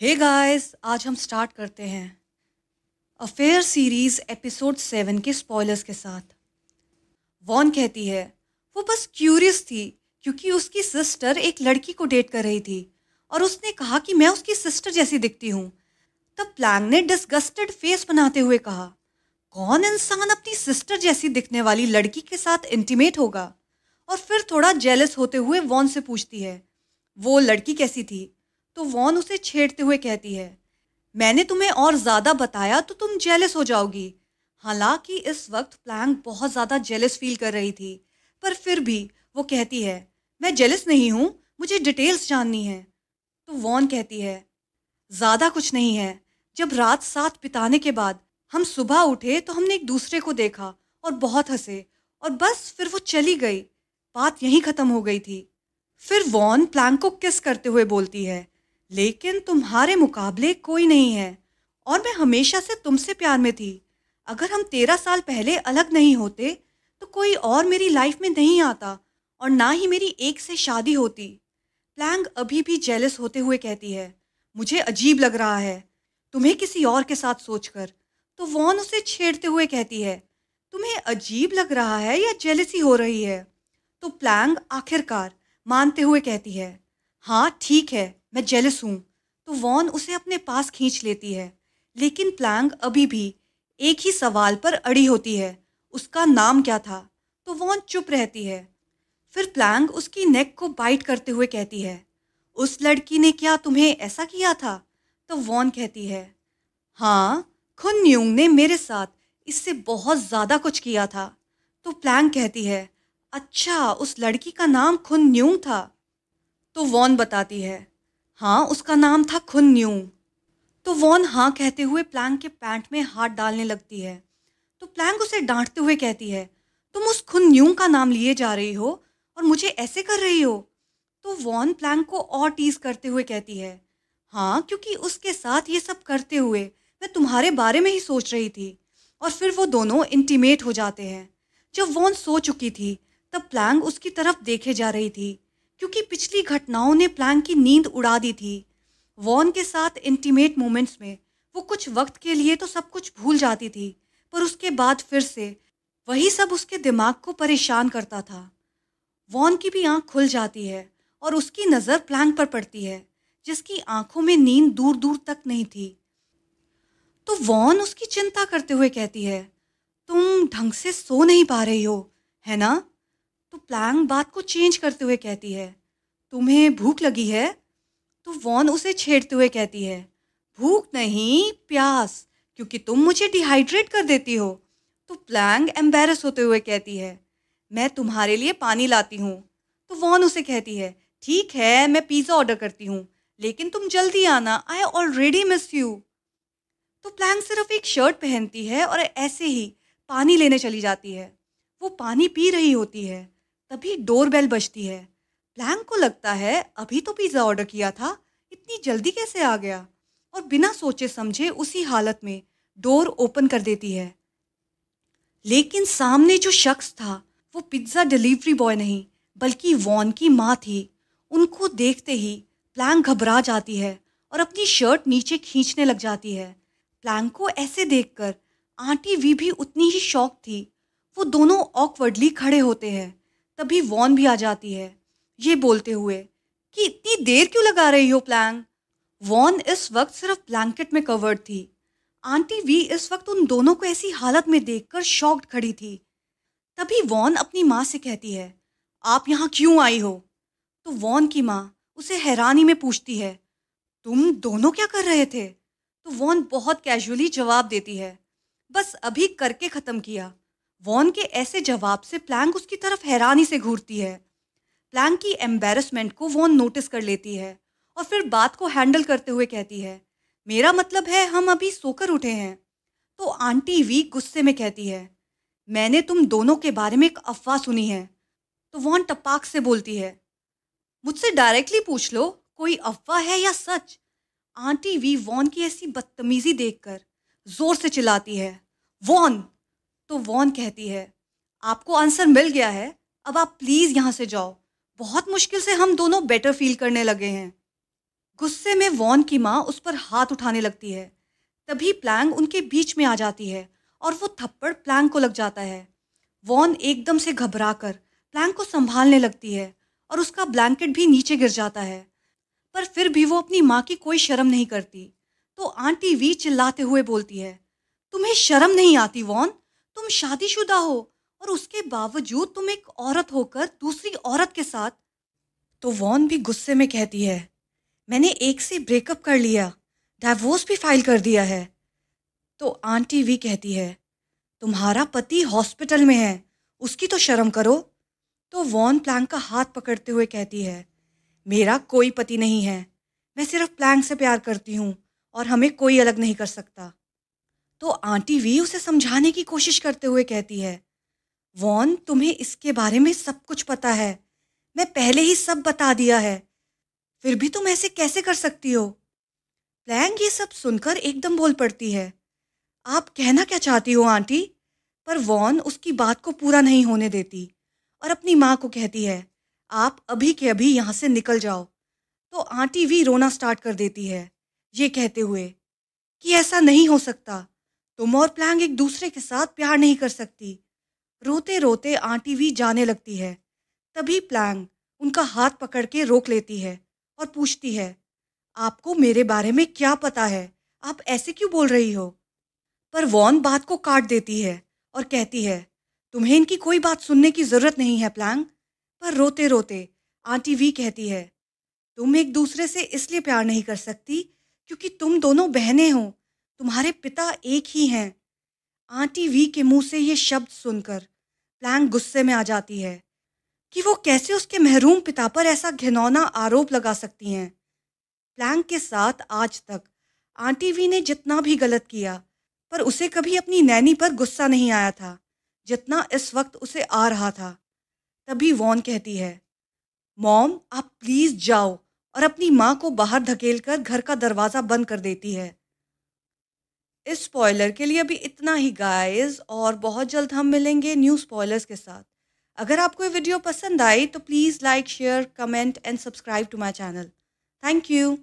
Hey guys, आज हम start करते हैं अफेयर सीरीज एपिसोड 7 के स्पॉयलर्स के साथ। वॉन कहती है वो बस क्यूरियस थी क्योंकि उसकी सिस्टर एक लड़की को डेट कर रही थी और उसने कहा कि मैं उसकी सिस्टर जैसी दिखती हूँ। तब प्लैंग ने डिस्गस्टेड फेस बनाते हुए कहा, कौन इंसान अपनी सिस्टर जैसी दिखने वाली लड़की के साथ इंटीमेट होगा? और फिर थोड़ा जेलस होते हुए वॉन से पूछती है, वो लड़की कैसी थी? तो वॉन उसे छेड़ते हुए कहती है, मैंने तुम्हें और ज्यादा बताया तो तुम जेलस हो जाओगी। हालांकि इस वक्त प्लैंक बहुत ज्यादा जेलस फील कर रही थी, पर फिर भी वो कहती है, मैं जेलस नहीं हूं, मुझे डिटेल्स जाननी है। तो वॉन कहती है, ज्यादा कुछ नहीं है। जब रात साथ बिताने के बाद हम सुबह उठे तो हमने एक दूसरे को देखा और बहुत हंसे, और बस फिर वो चली गई। बात यहीं खत्म हो गई थी। फिर वॉन प्लैंक को किस करते हुए बोलती है, लेकिन तुम्हारे मुकाबले कोई नहीं है और मैं हमेशा से तुमसे प्यार में थी। अगर हम 13 साल पहले अलग नहीं होते तो कोई और मेरी लाइफ में नहीं आता और ना ही मेरी एक से शादी होती। प्लैंक अभी भी जेलस होते हुए कहती है, मुझे अजीब लग रहा है तुम्हें किसी और के साथ सोचकर। तो वॉन उसे छेड़ते हुए कहती है, तुम्हें अजीब लग रहा है या जेलसी हो रही है? तो प्लैंक आखिरकार मानते हुए कहती है, हाँ ठीक है, मैं जेलस हूँ। तो वॉन उसे अपने पास खींच लेती है, लेकिन प्लैंक अभी भी एक ही सवाल पर अड़ी होती है, उसका नाम क्या था? तो वॉन चुप रहती है। फिर प्लैंक उसकी नेक को बाइट करते हुए कहती है, उस लड़की ने क्या तुम्हें ऐसा किया था? तो वॉन कहती है, हाँ, खुन न्यूंग ने मेरे साथ इससे बहुत ज़्यादा कुछ किया था। तो प्लैंक कहती है, अच्छा, उस लड़की का नाम खुन न्यूंग था? तो वॉन बताती है, हाँ, उसका नाम था खुन न्यूंग। तो वॉन हाँ कहते हुए प्लैंक के पैंट में हाथ डालने लगती है। तो प्लैंक उसे डांटते हुए कहती है, तुम उस खुन न्यूंग का नाम लिए जा रही हो और मुझे ऐसे कर रही हो। तो वॉन प्लैंक को और टीज करते हुए कहती है, हाँ, क्योंकि उसके साथ ये सब करते हुए मैं तुम्हारे बारे में ही सोच रही थी। और फिर वो दोनों इंटीमेट हो जाते हैं। जब वॉन सो चुकी थी तब प्लैंक उसकी तरफ देखे जा रही थी, क्योंकि पिछली घटनाओं ने प्लैंक की नींद उड़ा दी थी। वॉन के साथ इंटीमेट मोमेंट्स में वो कुछ वक्त के लिए तो सब कुछ भूल जाती थी, पर उसके बाद फिर से वही सब उसके दिमाग को परेशान करता था। वॉन की भी आंख खुल जाती है और उसकी नज़र प्लैंक पर पड़ती है, जिसकी आंखों में नींद दूर दूर तक नहीं थी। तो वॉन उसकी चिंता करते हुए कहती है, तुम ढंग से सो नहीं पा रही हो, है ना? तो प्लैंक बात को चेंज करते हुए कहती है, तुम्हें भूख लगी है? तो वॉन उसे छेड़ते हुए कहती है, भूख नहीं, प्यास, क्योंकि तुम मुझे डिहाइड्रेट कर देती हो। तो प्लैंक एम्बेरस होते हुए कहती है, मैं तुम्हारे लिए पानी लाती हूँ। तो वॉन उसे कहती है, ठीक है, मैं पिज़्ज़ा ऑर्डर करती हूँ, लेकिन तुम जल्दी आना, आई ऑलरेडी मिस यू। तो प्लैंक सिर्फ एक शर्ट पहनती है और ऐसे ही पानी लेने चली जाती है। वो पानी पी रही होती है, तभी डोरबेल बजती है। प्लैंक को लगता है अभी तो पिज़्ज़ा ऑर्डर किया था, इतनी जल्दी कैसे आ गया? और बिना सोचे समझे उसी हालत में डोर ओपन कर देती है। लेकिन सामने जो शख्स था वो पिज्ज़ा डिलीवरी बॉय नहीं, बल्कि वॉन की माँ थी। उनको देखते ही प्लैंक घबरा जाती है और अपनी शर्ट नीचे खींचने लग जाती है। प्लैंक को ऐसे देखकर आंटी वी भी उतनी ही शॉक थी। वो दोनों ऑकवर्डली खड़े होते हैं। तभी वॉन भी आ जाती है, ये बोलते हुए कि इतनी देर क्यों लगा रही हो प्लैंक? वॉन इस वक्त सिर्फ ब्लैंकेट में कवर्ड थी। आंटी वी इस वक्त उन दोनों को ऐसी हालत में देखकर शॉक्ड खड़ी थी। तभी वॉन अपनी माँ से कहती है, आप यहाँ क्यों आई हो? तो वॉन की माँ उसे हैरानी में पूछती है, तुम दोनों क्या कर रहे थे? तो वॉन बहुत कैजुअली जवाब देती है, बस अभी करके ख़त्म किया। वॉन के ऐसे जवाब से प्लैंक उसकी तरफ हैरानी से घूरती है। प्लैंक की एम्बेरसमेंट को वॉन नोटिस कर लेती है और फिर बात को हैंडल करते हुए कहती है, मेरा मतलब है हम अभी सोकर उठे हैं। तो आंटी वी गुस्से में कहती है, मैंने तुम दोनों के बारे में एक अफवाह सुनी है। तो वॉन टपाक से बोलती है, मुझसे डायरेक्टली पूछ लो, कोई अफवाह है या सच? आंटी वी वॉन की ऐसी बदतमीजी देखकर जोर से चिल्लाती है, वॉन! तो वॉन कहती है, आपको आंसर मिल गया है, अब आप प्लीज यहाँ से जाओ। बहुत मुश्किल से हम दोनों बेटर फील करने लगे हैं। गुस्से में वॉन की माँ उस पर हाथ उठाने लगती है। तभी प्लैंक उनके बीच में आ जाती है और वो थप्पड़ प्लैंक को लग जाता है। वॉन एकदम से घबराकर प्लैंक को संभालने लगती है और उसका ब्लैंकेट भी नीचे गिर जाता है। पर फिर भी वो अपनी माँ की कोई शर्म नहीं करती। तो आंटी वी चिल्लाते हुए बोलती है, तुम्हें शर्म नहीं आती वॉन? तुम शादीशुदा हो और उसके बावजूद तुम एक औरत होकर दूसरी औरत के साथ। तो वॉन भी गुस्से में कहती है, मैंने एक से ब्रेकअप कर लिया, डाइवोर्स भी फाइल कर दिया है। तो आंटी वी कहती है, तुम्हारा पति हॉस्पिटल में है, उसकी तो शर्म करो। तो वॉन प्लैंक का हाथ पकड़ते हुए कहती है, मेरा कोई पति नहीं है, मैं सिर्फ प्लैंक से प्यार करती हूँ और हमें कोई अलग नहीं कर सकता। तो आंटी वी उसे समझाने की कोशिश करते हुए कहती है, वॉन तुम्हें इसके बारे में सब कुछ पता है, मैं पहले ही सब बता दिया है, फिर भी तुम ऐसे कैसे कर सकती हो? प्लैंक ये सब सुनकर एकदम बोल पड़ती है, आप कहना क्या चाहती हो आंटी? पर वॉन उसकी बात को पूरा नहीं होने देती और अपनी माँ को कहती है, आप अभी के अभी यहाँ से निकल जाओ। तो आंटी भी रोना स्टार्ट कर देती है, ये कहते हुए कि ऐसा नहीं हो सकता, तुम और प्लैंक एक दूसरे के साथ प्यार नहीं कर सकती। रोते रोते आंटी भी जाने लगती है। तभी प्लैंक उनका हाथ पकड़ के रोक लेती है और पूछती है, आपको मेरे बारे में क्या पता है? आप ऐसे क्यों बोल रही हो? पर वॉन बात को काट देती है और कहती है, तुम्हें इनकी कोई बात सुनने की जरूरत नहीं है प्लैंक। पर रोते रोते आंटी वी कहती है, तुम एक दूसरे से इसलिए प्यार नहीं कर सकती क्योंकि तुम दोनों बहनें हो, तुम्हारे पिता एक ही हैं। आंटी वी के मुंह से ये शब्द सुनकर प्लैंक गुस्से में आ जाती है कि वो कैसे उसके महरूम पिता पर ऐसा घिनौना आरोप लगा सकती हैं। प्लैंक के साथ आज तक आंटी वी ने जितना भी गलत किया, पर उसे कभी अपनी नैनी पर गुस्सा नहीं आया था जितना इस वक्त उसे आ रहा था। तभी वॉन कहती है, मॉम आप प्लीज जाओ, और अपनी माँ को बाहर धकेलकर घर का दरवाजा बंद कर देती है। इस स्पॉइलर के लिए अभी इतना ही गाइस, और बहुत जल्द हम मिलेंगे न्यू स्पॉयलर्स के साथ। अगर आपको ये वीडियो पसंद आई तो please like share comment and subscribe to my channel. Thank you.